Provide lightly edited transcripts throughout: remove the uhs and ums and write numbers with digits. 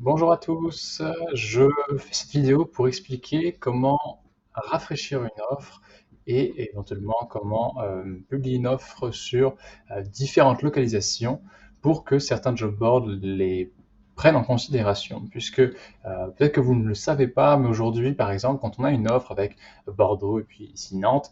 Bonjour à tous, je fais cette vidéo pour expliquer comment rafraîchir une offre et éventuellement comment publier une offre sur différentes localisations pour que certains job boards les prennent en considération. Puisque peut-être que vous ne le savez pas, mais aujourd'hui, par exemple, quand on a une offre avec Bordeaux et puis ici Nantes,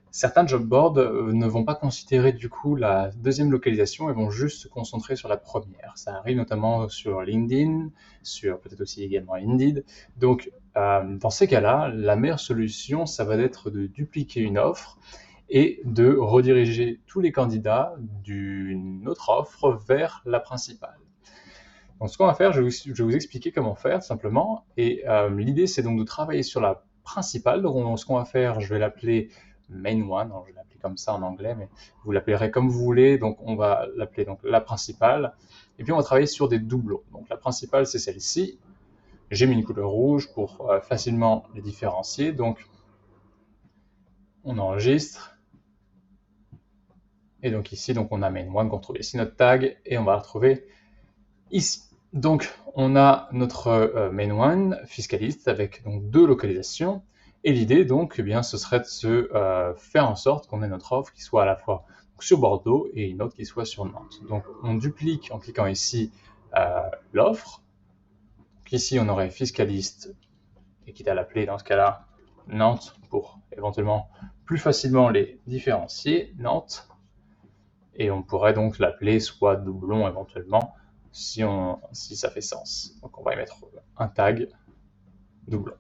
certains job boards ne vont pas considérer du coup la deuxième localisation et vont juste se concentrer sur la première. Ça arrive notamment sur LinkedIn, sur peut-être aussi également Indeed. Donc, dans ces cas-là, la meilleure solution, ça va être de dupliquer une offre et de rediriger tous les candidats d'une autre offre vers la principale. Donc, ce qu'on va faire, je vais vous expliquer comment faire simplement. Et l'idée, c'est donc de travailler sur la principale. Donc, ce qu'on va faire, je vais l'appeler main one. Alors, je vais l'appeler comme ça en anglais, mais vous l'appellerez comme vous voulez. Donc, on va l'appeler donc la principale. Et puis, on va travailler sur des doublons. Donc, la principale, c'est celle-ci. J'ai mis une couleur rouge pour facilement les différencier. Donc, on enregistre. Et donc ici, donc on a main one qu'on retrouve ici notre tag et on va la retrouver ici. Donc, on a notre main one fiscaliste avec donc deux localisations. Et l'idée, donc, eh bien, ce serait de se faire en sorte qu'on ait notre offre qui soit à la fois sur Bordeaux et une autre qui soit sur Nantes. Donc, on duplique en cliquant ici l'offre. Ici, on aurait fiscaliste, et quitte à l'appeler dans ce cas-là Nantes pour éventuellement plus facilement les différencier, Nantes. Et on pourrait donc l'appeler soit doublon éventuellement si ça fait sens. Donc on va y mettre un tag doublon.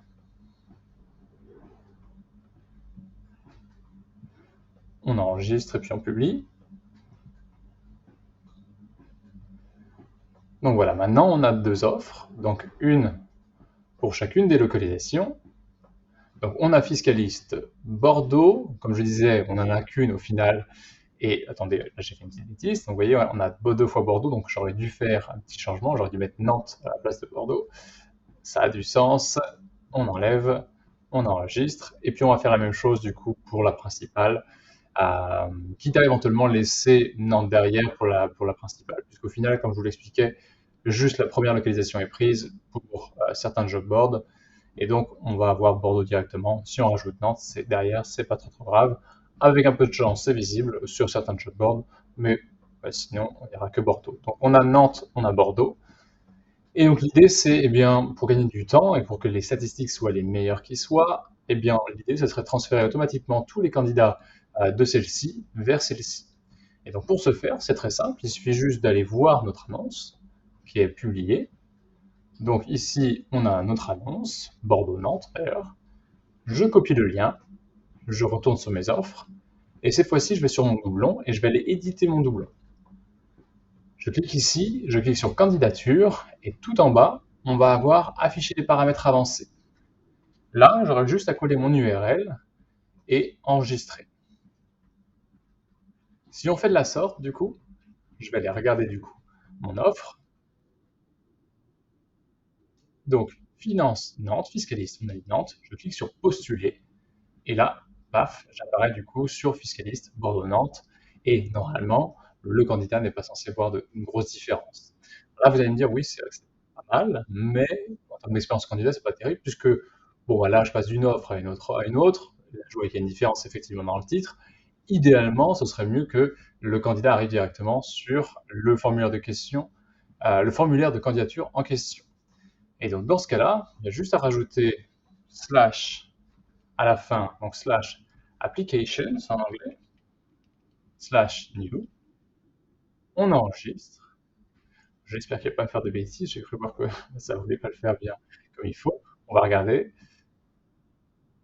On enregistre et puis on publie. Donc voilà, maintenant on a deux offres, donc une pour chacune des localisations. Donc on a fiscaliste Bordeaux, comme je disais, on n'en a qu'une au final. Et attendez, là j'ai fait une petite bêtise. Donc vous voyez, on a deux fois Bordeaux, donc j'aurais dû faire un petit changement, j'aurais dû mettre Nantes à la place de Bordeaux. Ça a du sens, on enlève, on enregistre, et puis on va faire la même chose du coup pour la principale, quitte à éventuellement laisser Nantes derrière pour la principale, puisqu'au final, comme je vous l'expliquais, juste la première localisation est prise pour certains job boards, et donc on va avoir Bordeaux directement. Si on rajoute Nantes, c'est derrière, c'est pas trop grave. Avec un peu de chance, c'est visible sur certains job boards, mais sinon on n'ira que Bordeaux. Donc on a Nantes, on a Bordeaux. Et donc l'idée, c'est, eh bien, pour gagner du temps et pour que les statistiques soient les meilleures qui soient, eh bien, l'idée, ce serait de transférer automatiquement tous les candidats de celle-ci vers celle-ci. Et donc pour ce faire, c'est très simple, il suffit juste d'aller voir notre annonce qui est publiée. Donc ici, on a notre annonce, Bordeaux-Nantes d'ailleurs. Je copie le lien, je retourne sur mes offres, et cette fois-ci, je vais sur mon doublon et je vais aller éditer mon doublon. Je clique ici, je clique sur candidature, et tout en bas, on va avoir affiché les paramètres avancés. Là, j'aurai juste à coller mon URL et enregistrer. Si on fait de la sorte, du coup, je vais aller regarder du coup mon offre. Donc, finance Nantes, fiscaliste, on a dit Nantes, je clique sur postuler, et là, paf, j'apparais du coup sur fiscaliste Bordeaux-Nantes, et normalement, le candidat n'est pas censé voir une grosse différence. Là, vous allez me dire, oui, c'est pas mal, mais en termes d'expérience candidat, c'est pas terrible, puisque, bon, voilà, je passe d'une offre à une autre, je vois qu'il y a une différence effectivement dans le titre. Idéalement, ce serait mieux que le candidat arrive directement sur le formulaire de question, le formulaire de candidature en question. Et donc, dans ce cas-là, il y a juste à rajouter slash à la fin, donc slash applications en anglais, slash new, on enregistre. J'espère qu'il ne va pas me faire de bêtises, j'ai cru voir que ça ne voulait pas le faire bien comme il faut. On va regarder.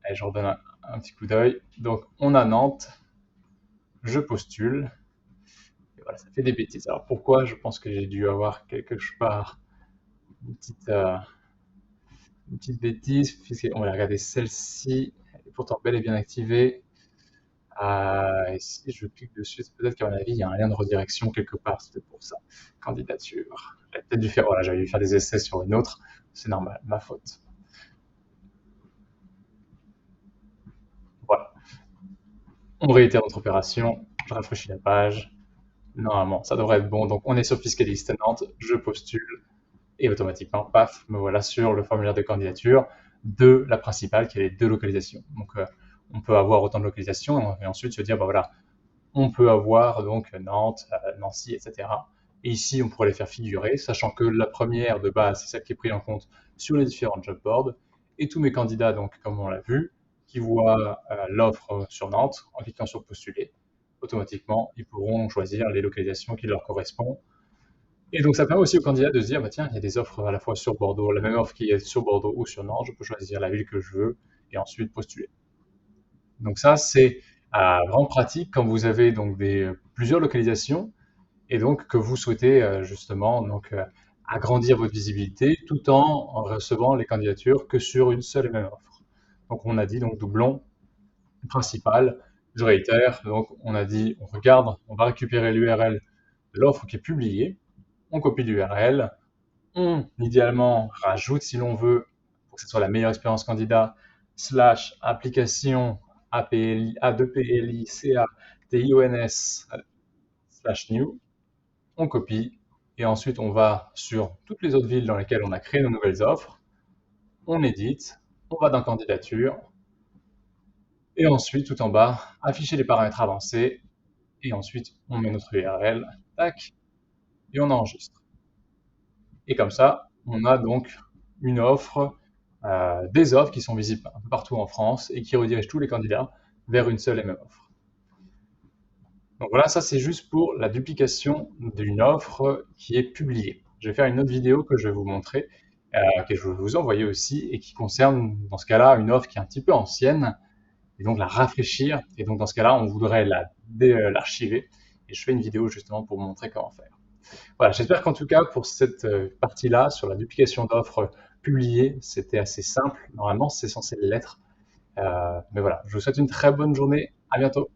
Allez, je redonne un petit coup d'œil. Donc, on a Nantes, je postule, et voilà, ça fait des bêtises. Alors pourquoi? Je pense que j'ai dû avoir quelque part une petite bêtise, puisqu'on va regarder celle-ci, elle est pourtant bel et bien activée. Et si je clique dessus, peut-être qu'à mon avis, il y a un lien de redirection quelque part, c'est peut-être pour ça. Candidature. J'avais peut-être dû faire, voilà, j'avais dû faire des essais sur une autre, c'est normal, ma faute. Voilà. On réitère notre opération, je rafraîchis la page. Normalement, ça devrait être bon. Donc, on est sur Fiscaliste Nantes, je postule. et automatiquement, paf, me voilà sur le formulaire de candidature de la principale qui a les 2 localisations. Donc, on peut avoir autant de localisations et ensuite se dire, bah voilà, on peut avoir donc Nantes, Nancy, etc. Et ici, on pourrait les faire figurer, sachant que la première de base, c'est celle qui est prise en compte sur les différents job boards. Et tous mes candidats, donc, comme on l'a vu, qui voient l'offre sur Nantes, en cliquant sur postuler, automatiquement, ils pourront choisir les localisations qui leur correspondent. Et donc, ça permet aussi aux candidats de se dire, bah, tiens, il y a des offres à la fois sur Bordeaux, la même offre qui est sur Bordeaux ou sur Nantes, je peux choisir la ville que je veux et ensuite postuler. Donc ça, c'est vraiment pratique quand vous avez donc plusieurs localisations et donc que vous souhaitez justement agrandir votre visibilité tout en recevant les candidatures que sur une seule et même offre. Donc on a dit donc doublon principal, je réitère, donc on a dit on regarde, on va récupérer l'URL de l'offre qui est publiée, on copie l'URL, on idéalement rajoute si l'on veut, pour que ce soit la meilleure expérience candidat, / application APLI, A2PLI, CA, TIONS, / new, on copie, et ensuite on va sur toutes les autres villes dans lesquelles on a créé nos nouvelles offres, on édite, on va dans candidature, et ensuite tout en bas, afficher les paramètres avancés, et ensuite on met notre URL, tac, et on enregistre. Et comme ça, on a donc une offre, des offres qui sont visibles un peu partout en France et qui redirigent tous les candidats vers une seule et même offre. Donc voilà, ça c'est juste pour la duplication d'une offre qui est publiée. Je vais faire une autre vidéo que je vais vous montrer, que je vais vous envoyer aussi, et qui concerne, dans ce cas-là, une offre qui est un petit peu ancienne, et donc la rafraîchir. Et donc dans ce cas-là, on voudrait l'archiver. Et je fais une vidéo justement pour vous montrer comment faire. Voilà, j'espère qu'en tout cas, pour cette partie-là, sur la duplication d'offres publiées, c'était assez simple. Normalement, c'est censé l'être. Mais voilà, je vous souhaite une très bonne journée. À bientôt.